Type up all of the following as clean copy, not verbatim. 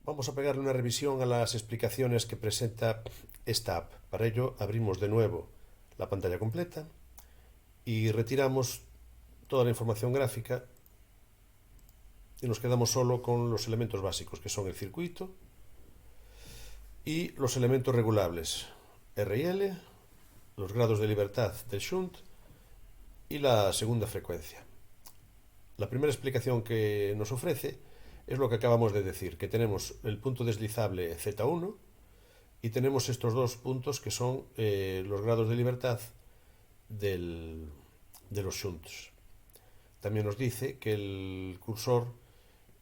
Vamos a pegarle una revisión a las explicaciones que presenta esta app. Para ello abrimos de nuevo la pantalla completa y retiramos toda la información gráfica y nos quedamos solo con los elementos básicos, que son el circuito y los elementos regulables, R y L, los grados de libertad del shunt y la segunda frecuencia. La primera explicación que nos ofrece es lo que acabamos de decir, que tenemos el punto deslizable Z1 y tenemos estos dos puntos que son los grados de libertad de los shunts. También nos dice que el cursor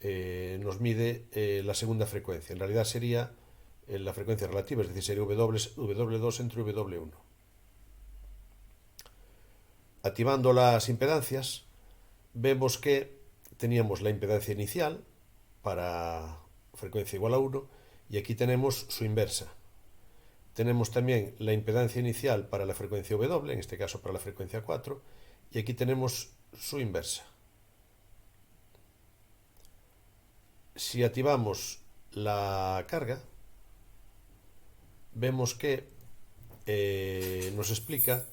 nos mide la segunda frecuencia. En realidad sería la frecuencia relativa, es decir, sería W2 entre W1. Activando las impedancias, vemos que teníamos la impedancia inicial para frecuencia igual a 1 y aquí tenemos su inversa. Tenemos también la impedancia inicial para la frecuencia W, en este caso para la frecuencia 4, y aquí tenemos su inversa. Si activamos la carga, vemos que nos explica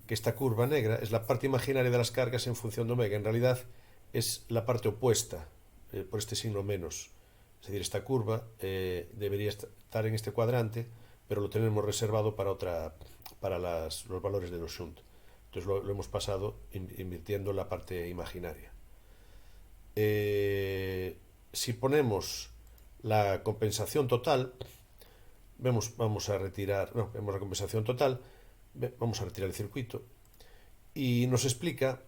que esta curva negra es la parte imaginaria de las cargas en función de omega. En realidad es la parte opuesta, por este signo menos. Es decir, esta curva debería estar en este cuadrante, pero lo tenemos reservado para los valores de los shunt. Entonces lo hemos pasado invirtiendo la parte imaginaria. Si ponemos la compensación total, vemos la compensación total, vamos a retirar el circuito y nos explica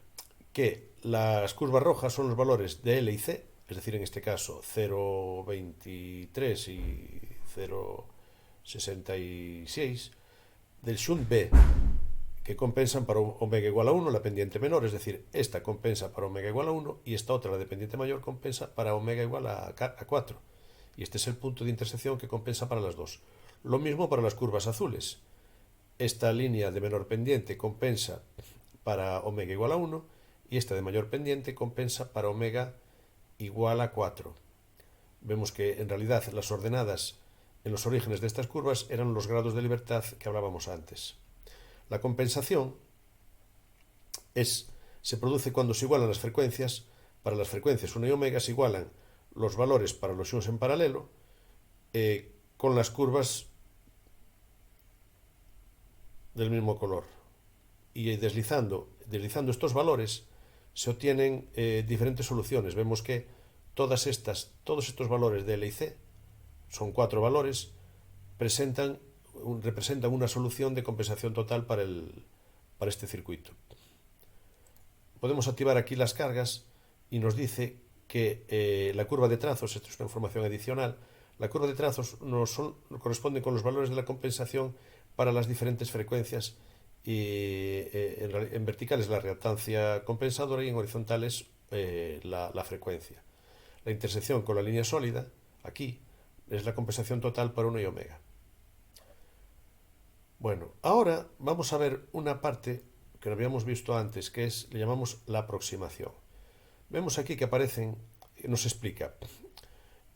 que las curvas rojas son los valores de L y C, es decir, en este caso 0,23 y 0,66 del shunt B, que compensan para omega igual a 1 la pendiente menor, es decir, esta compensa para omega igual a 1 y esta otra, la de pendiente mayor, compensa para omega igual a 4. Y este es el punto de intersección que compensa para las dos. Lo mismo para las curvas azules. Esta línea de menor pendiente compensa para omega igual a 1 y esta de mayor pendiente compensa para omega igual a 4. Vemos que en realidad las ordenadas en los orígenes de estas curvas eran los grados de libertad que hablábamos antes. La compensación se produce cuando se igualan las frecuencias. Para las frecuencias 1 y omega se igualan los valores para los shunts en paralelo con las curvas del mismo color. Y deslizando estos valores se obtienen diferentes soluciones. Vemos que todos estos valores de L y C, son 4 valores, representan una solución de compensación total para este circuito. Podemos activar aquí las cargas y nos dice que la curva de trazos, esto es una información adicional, la curva de trazos corresponde con los valores de la compensación para las diferentes frecuencias y en verticales la reactancia compensadora y en horizontales la frecuencia. La intersección con la línea sólida, aquí, es la compensación total para 1 y omega. Bueno, ahora vamos a ver una parte que no habíamos visto antes, que le llamamos la aproximación. Vemos aquí que nos explica,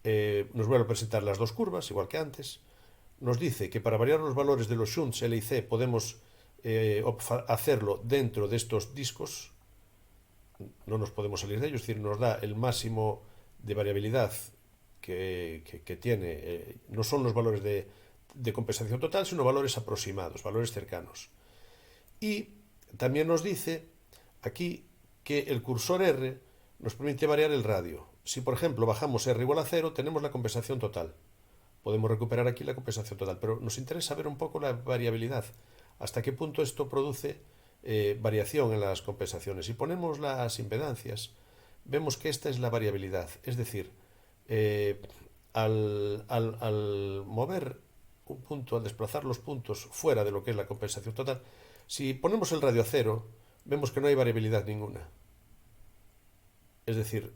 nos vuelve a presentar las dos curvas, igual que antes, nos dice que para variar los valores de los shunts L y C podemos hacerlo dentro de estos discos, no nos podemos salir de ellos, es decir, nos da el máximo de variabilidad que tiene, no son los valores de compensación total, sino valores aproximados, valores cercanos. Y también nos dice aquí que el cursor R nos permite variar el radio. Si, por ejemplo, bajamos R igual a 0, tenemos la compensación total. Podemos recuperar aquí la compensación total, pero nos interesa ver un poco la variabilidad, hasta qué punto esto produce variación en las compensaciones. Si ponemos las impedancias, vemos que esta es la variabilidad, es decir, al mover un punto, al desplazar los puntos fuera de lo que es la compensación total, si ponemos el radio a 0, vemos que no hay variabilidad ninguna. Es decir,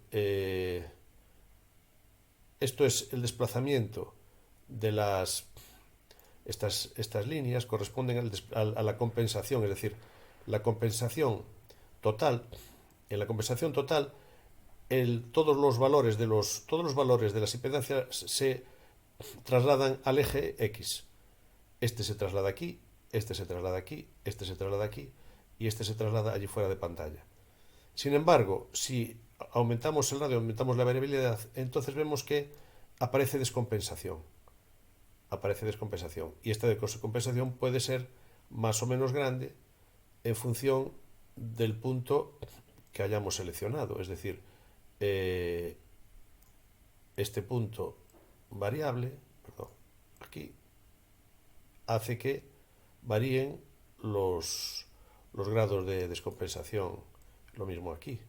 esto es el desplazamiento de estas líneas corresponden a la compensación, es decir, la compensación total. En la compensación total todos los valores de las impedancias se trasladan al eje X. Este se traslada aquí, este se traslada aquí, este se traslada aquí y este se traslada allí fuera de pantalla. Sin embargo, si aumentamos el radio, aumentamos la variabilidad, entonces vemos que aparece descompensación. Aparece descompensación. Y esta descompensación puede ser más o menos grande en función del punto que hayamos seleccionado. Es decir, este punto variable, perdón, aquí, hace que varíen los grados de descompensación. Lo mismo aquí.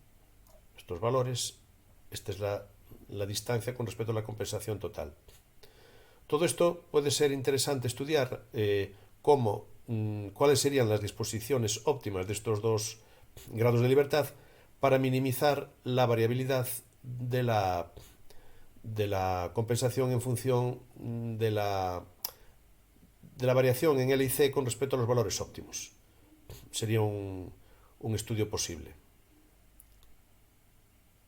Estos valores, esta es la distancia con respecto a la compensación total. Todo esto puede ser interesante estudiar cuáles serían las disposiciones óptimas de estos dos grados de libertad para minimizar la variabilidad de la compensación en función de la variación en L y C con respecto a los valores óptimos. Sería un estudio posible.